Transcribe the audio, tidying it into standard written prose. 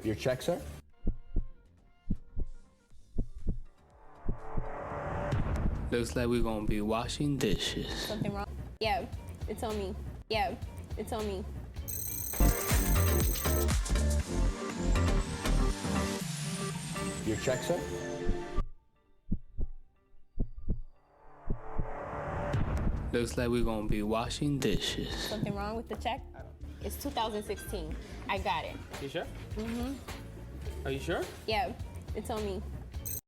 Your check, sir? Looks like we're gonna be washing dishes. Something wrong? Yeah, it's on me. Yeah, it's on me. Your check, sir? Looks like we're gonna be washing dishes. Something wrong with the check? It's 2016. I got it. You sure? Are you sure? Yeah, it's on me.